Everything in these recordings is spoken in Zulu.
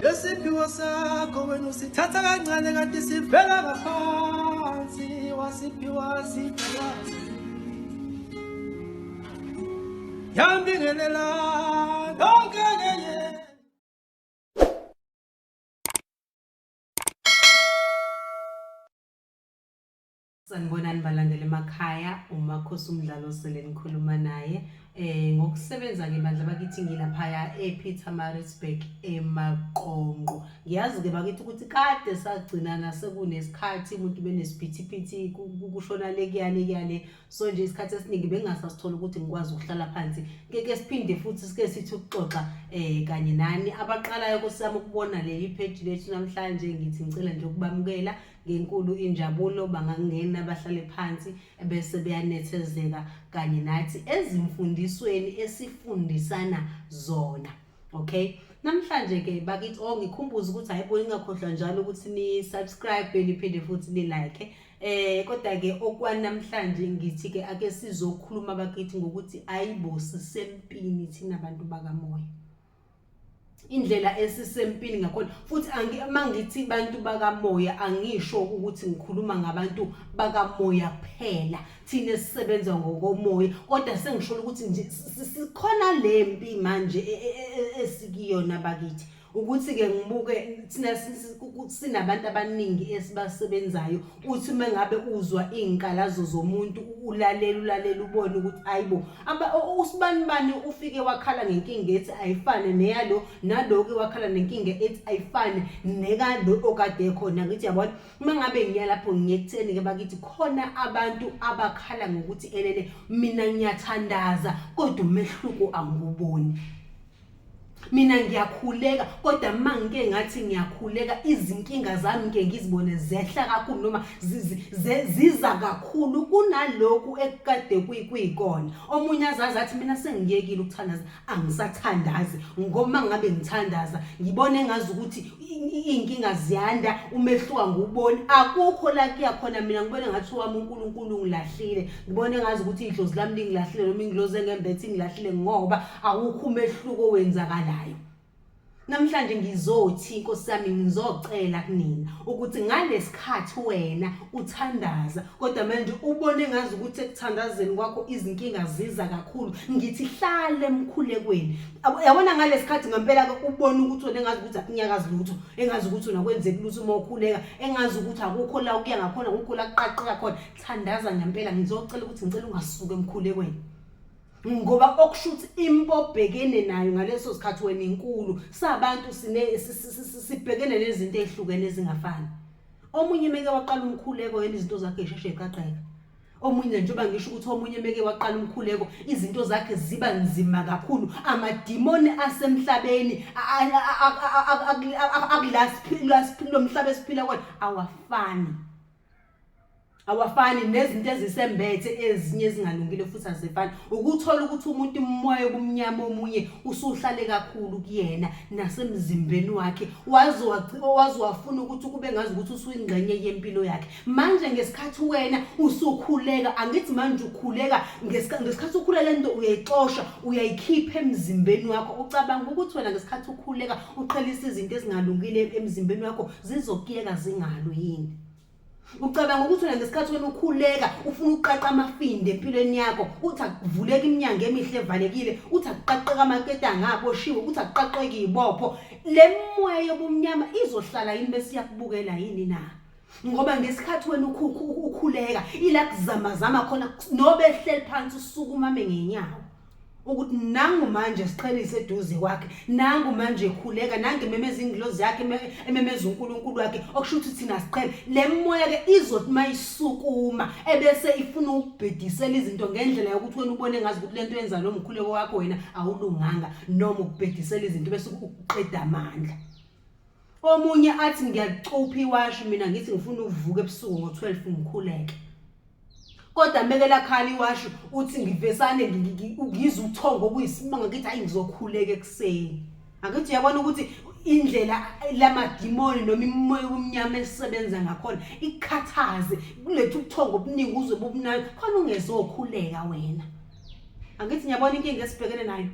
Lesiphiwo sakho wena usithatha kancane kanti sivela ngaphansi wasiphiwa siphiwa yambingelela lonke ngeye. Sanibonani balandeli emakhaya, Makhosi Mdlalose lenikhuluma naye ngokusebenza ke bandla bakithi ngilaphaya ePietermaritzburg eMaqonqo. Ngiyazi ke bakithi ukuthi kade sagcinana sekunesikhathi umuntu benesiphithiphithi kushona lekuyane so nje isikhathi esiningi bengasasithola ukuthi ngikwazi ukuhlala phansi ngeke siphinde futhi sike sithi ukuxoxa kanye nani abaqalayo kusama ukubona leli page lethu namhlanje. Ngithi ngicela nje ukubamukela ngenkulu injabulo bangangena bahlale phansi bese beyanethezeka kanye nathi ezimfundisweni esifundisana zona. Okay, namhlanje ke bakithi ngikhumbuza ukuthi hayibo ingakhohlwa njalo ukuthi ni subscribe niphinde futhi ni like kodwa ke okwanamhlanje ngithi ke ake sizokhuluma bakithi ngokuthi ayibo sisempini thina bantu bakamoya. Indlela esisempini ngakhona futhi mangithi bantu bakamoya angisho ukuthi ngikhuluma ngabantu bakamoya kuphela thina sisebenza ngokomoya, kodwa sengisho ukuthi nje sikhona lempi manje esikiyona bakithi ukuthi ke ngibuke thina sinabantu abaningi esibasebenzayo uthi mengabe uzwa izinkalazo zomuntu ulalela ubone ukuthi ayibo usibani ufike wakhala ngenkinga ethi ayifane neyalo naloke wakhala nenkinga ethi ayifane nekalo okade khona. Ngithi yabona mengabe ngiya lapho ngiyekutheni ke bakithi khona abantu abakhala ngokuthi elele mina ngiyathandaza kodwa umehluko anguboni. Mina ngiyakhuleka kodwa mangike ngathi ngiyakhuleka izinkinga zami ngeke ngizibone zehla kakhulu noma ziza kakhulu kunaloku ekade kuyikona. Omunye azazi athi mina sengiyekile ukuthandaza angisathandazi ngoba ngabe ngithandaza ngibone ngazi ukuthi inkinga ziyanda umehluka nguboni akukho la kuyakhona. Mina ngibone ngathi wami uNkulunkulu ngilahlile, ngibone ngazi ukuthi idlozi lami lingilahlile noma ingiloze ngembethe ngilahlile ngoba awukho umehluko wenzakalayo. Namhlanje ngizothi Nkosi yami ngizocela kunina ukuthi ngalesikhathi wena uthandaza kodwa manje ubone ngazi ukuthi ekuthandazeni kwakho izinkinga ziza kakhulu. Ngithi hlale emkhulekweni. Yabona ngalesikhathi ngempela ke ubone ukuthi wena engazi ukuthi akunyakazi lutho, engazi ukuthi unakwenzeka lutho uma ukhuleka, engazi ukuthi akukho la ukuya ngakhona akukho la kuqaqeka khona. Thandaza ngempela ngizocela ukuthi ngicela ungasuka emkhulekweni ngoba okushuthi impobhekene nayo ngaleso sikhathi wena inkulu sabantu sibhekene nezinto ezihlukene ezingafani. Omunye meke waqala umkhuleko yena izinto zakhe esheshe eqaqeka. Omunye njengoba ngisho ukuthi omunye meke waqala umkhuleko izinto zakhe ziba nzima kakhulu. Amadimoni asemhlabeni akulasipilo umhlaba esiphila kwona awafani nezinto ezisembethe ezinye ezingalungile futhi azifani. Ukuthola ukuthi umuntu umoya obumnyama omunye usuhlale kakhulu kuyena nasemzimbeni wakhe wazi wafuna ukuthi kube ngazi ukuthi usuyingxenye yempilo yakhe. Manje ngesikhathi wena usukhuleka, angithi manje ukhuleka ngesikhathi ukhulela into uyayixosha uyayikhipha emzimbeni wakho. Ucabanga ukuthi wena ngesikhathi ukhuleka uqhelisa izinto ezingalungile emzimbeni wakho zizokuyeka zingalwe yini? Ucabanga ukuthi wena ngesikhathi wena ukhuleka ufuna uqaqa amafinde empilweni yakho uthi akuvuleka iminyango emihle evalekile, uthi akuqaqeka amaketanga aboshiwe, uthi akuqaqeka izibopho. Le moya yobumnyama izohlala yini bese yakubukela yini na? Ngoba ngesikhathi wena ukhuleka ila kuzamazama khona nobe ehleli phansi usukumame ngenyawo ukuthi nangu manje siqhelise eduze kwakhe, nangu manje ekhuleka, nangu memeza ingilozi yakhe ememeza uNkulunkulu wakhe okushuthi thina siqhele. Le moya ke izothi mayisukuma ebese ifuna ukubhedisela izinto ngendlela yokuthi wena ubone ngazi ukuthi lento yenza lo mkhuleko wakho wena awulunganga noma ukubhedisela izinto bese uqeda amandla. Omunye athi ngiyacupha iwashi mina ngithi ngifuna ukuvuka ebusuku ngo12 ngikhuleke. Kodwa mekela khali iwashu uthi ngivesane ngizwe uthongo okuyisimanga ngithi hayi ngizokhuleka ekseni. Angithi uyabona ukuthi indlela lamadimoni noma imimoya yomnyama esebenza ngakhona ikhathaze kulethe ubuthongo obuningi uzwe bobunani khona ungezokhuleka wena. Angithi ngiyabona inkinga esibhekene nayo.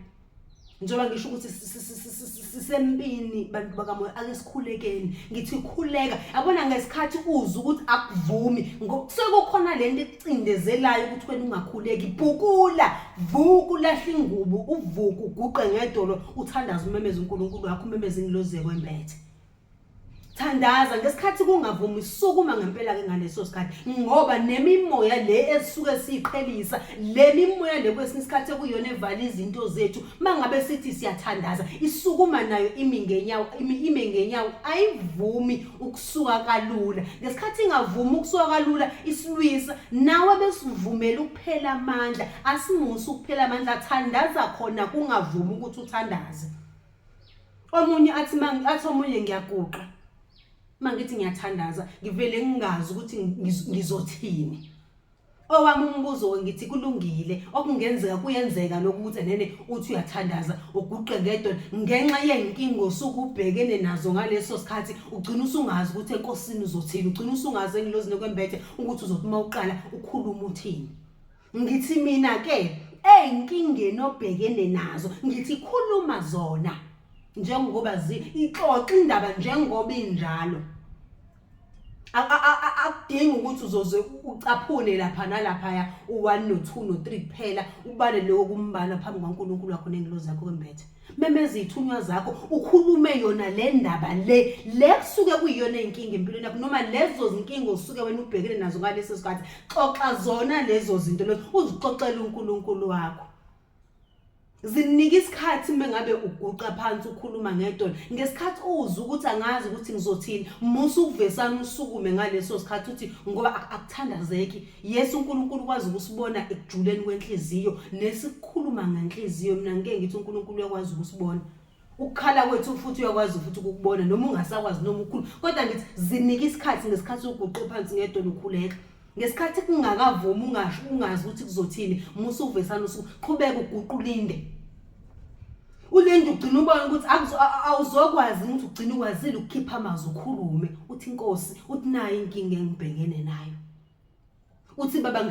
njengoba ngisho ukuthi sisempini bantu bakamoya ake sikhulekeni ngithi khuleka yabona ngesikhathi uza ukuthi akuvumi sekukhona lento ecindezelayo ukuthi wena ungakhuleki bhukula vuka lahla ingubo uvuka uguqe ngedolo uthandaza umemeza uNkulunkulu wakho umemeza ingilozi kwembethe thandaza ngesikhathi kungavumi sukuma ngempela ke ngaleso sikhathi ngoba nemimoya le esuke siqhelisa le mimoya le kwesinye isikhathi ekuyona evala izinto zethu mangabe sithi siyathandaza isukuma nayo ime ngenyawo ayivumi ukusuka kalula ngesikhathi ingavumi ukusuka kalula isilwisa nawe besivumela ukuphela amandla asimusa ukuphela amandla thandaza khona kungavumi ukuthi uthandaze omunye athi omunye ngiyaguqa mangithi ngiyathandaza ngivele ngingazi ukuthi ngizothini owami umbuzo ngithi kulungile okungenzeka kuyenzeka lokuthi nene uthi uyathandaza uguqe ngedwa ngenxa yenkingi osukubhekene nazo ngaleso sikhathi ugcina usungazi ukuthi enkosini uzothini ugcina usungazi engilozini kwembethe ukuthi uzothi mawuqala ukhuluma uthini ngithi mina ke einkingeni obhekene nazo ngithi khuluma zona njengoba ixoxa indaba njengoba injalo akudingi ukuthi uzoze ucaphune lapha nalapha u1 no2 no3 kuphela ubale lokho kumbala phambi kwaNkulunkulu wakho nengilozi yakho kwembethe memeza ithunywa zakho ukhulume yona le ndaba le kusuke kuyiyona inkinga empilweni yakho noma lezo zinkinga osuke wena ubhekene nazo ngaleso sikhathi xoxa zona lezo zinto lezo uzixoxela uNkulunkulu wakho zinika isikhathi mengabe uguqa phansi ukhuluma ngedolo ngesikhathi uza ukuthi angazi ukuthi ngizothini musu ukuvesana usukume ngaleso sikhathi uthi ngoba akuthandazeki Yesu uNkulunkulu kwazi ukusibona ekujuleni kwenhliziyo nesikhuluma ngenhliziyo mina ngeke ngithi uNkulunkulu uyakwazi ukusibona ukukhala kwethu futhi uyakwazi futhi ukubona noma ungasakwazi noma ukhulu kodwa ngithi zinika isikhathi ngesikhathi uguqa phansi ngedolo ukhuleka ngesikhathi kungakavumi ungazi ukuthi kuzothini musu ukuvesana usuqhubeka uguqulinde ulinde ugcina ubona ukuthi awuzokwazi ukuthi ugcina ukwazile ukukhipha amazwi ukhulume uthi inkosi uthi nayo inkinga engibhekene nayo uthi baba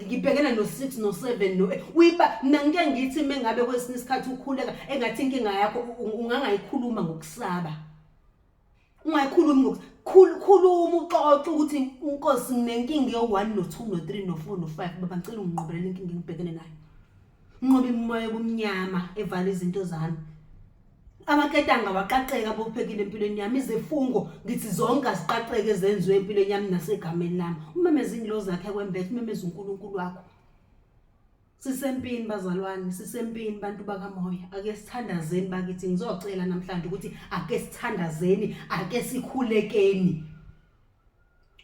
ngibhekena no6 no7 no uyiba mina ngeke ngithi mengabe kwesinye isikhathi ukhuleka engathi inkinga yakho ungangayikhuluma ngokusaba ungayikhulumi khuluma uxoxe ukuthi inkosi nginenkinga yo1 no2 no3 no4 no5 baba ngicela unginqobelele inkinga engibhekene nayo ngoba imoya obumnyama evala izinto zami amaketanga waqaqeka bophekile empilweni yami izifungo ngithi zonke aziqaqeke ezenziwe empilweni yami nasegameni lami umemeza ingilozi zakhe kwembethe umemeza uNkulunkulu wakho sisempini bazalwane sisempini bantu bakamoya ake sithandazeni bakithi ngizocela namhlanje ukuthi ake sithandazeni ake sikhulekeni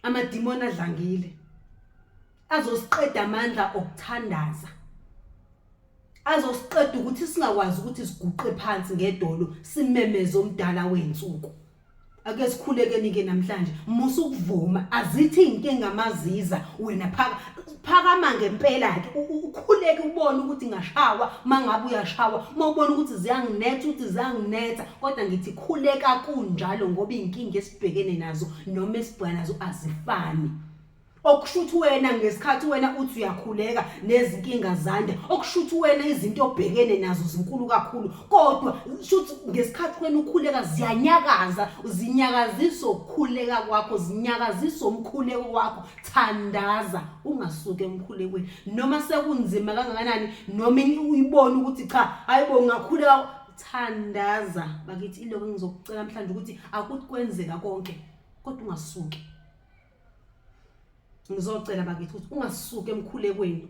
amadimoni adlangile azosiqeda amandla okuthandaza azosiqeda ukuthi singakwazi ukuthi siguqe phansi ngedolo simemeze omdala wensuku ake sikhulekeni ke namhlanje musu ukuvuma azithi inkinga maziza wena phakama ngempela ke ukhuleke ubone ukuthi ngashawa mangabe uyashawa mawubona ukuthi ziyanginetha uthi ziyanginetha kodwa ngithi khuleka kunjalo ngoba inkinga esibhekene nazo noma esibhekana nazo azifani okushuthi wena ngesikhathi wena uthi uyakhuleka nezinkinga zanda okushuthi wena izinto obhekene nazo zinkulu kakhulu kodwa shuthi ngesikhathi wena ukhuleka ziyanyakaza zinyakazisa ukukhuleka kwakho zinyakazisa umkhuleko wakho thandaza ungasuke emkhulekweni noma sekunzima kangakanani noma uyibona ukuthi cha hayibo ngakhuleka thandaza bakithi iloko ngizokucela namhlanje ukuthi akuthi kwenzeka konke kodwa ungasuke ngizocela bakithi ukuthi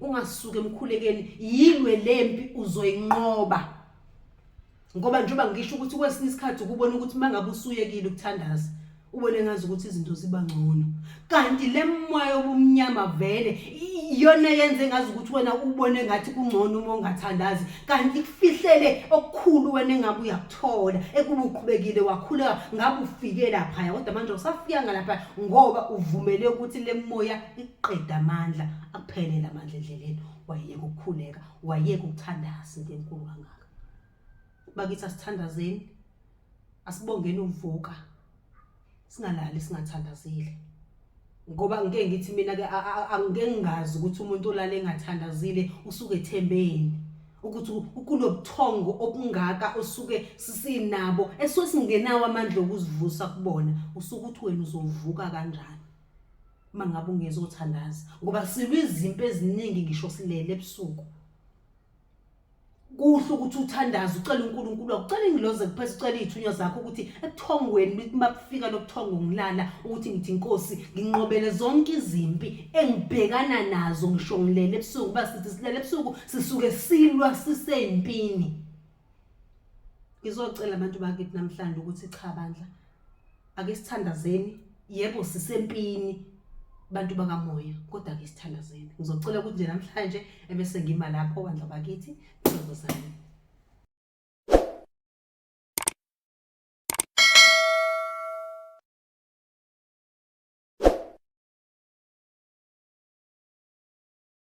ungasuke emkhulekweni yilwe lempi uzoyinqoba ngoba njengoba ngisho ukuthi kwesinye isikhathi ukubona ukuthi mangabe usuyekile ukuthandaza ubone ngazi ukuthi izinto ziba ngcono kanti lemoya obumnyama vele iyona yenze ngazi ukuthi wena ubone ngathi kungcono uma ungathandazi kanti kufihlele okukhulu wena engabe uyakuthola ekuba uqhubekile wakhuleka ngabe ufike lapha kodwa manje usafika ngalapha ngoba uvumele ukuthi lemoya iqeda amandla akuphelele amandla endleleni wayeka ukukhuleka wayeka ukuthandaza into enkulu kangaka bakithi asithandazeni asibongeni uvuka singalali singathandazile ngoba ngeke ngithi mina ke angeke ngazi ukuthi umuntu olale engathandazile usuke ethembeni ukuthi kunobuthongo obungaka osuke sisinabo esuke singenawo amandla okuzivusa kubona, usuke uthi wena uzovuka kanjani mangabe ungezothandaza, ngoba silwe izimpi eziningi ngisho silele ebusuku. Kuhle ukuthi uthandaze ucela uNkulunkulu, ucela ingiloze kuphela, ucela izithunywa zakho ukuthi ebuthongweni mabufika lobuthongo ngilala ukuthi ngithi Nkosi nginqobele zonke izimpi engibhekana nazo ngisho ngilele ebusuku, basithi silele ebusuku sisuke silwa sisempini. Ngizocela abantu bakithi namhlanje ukuthi cha bandla ake sithandazeni, yebo sisempini bantu bakamoya kodwa ke sithandazeni. Ngizocela ukuthi nje namhlanje ebese ngima lapho bandla bakithi Thokozani.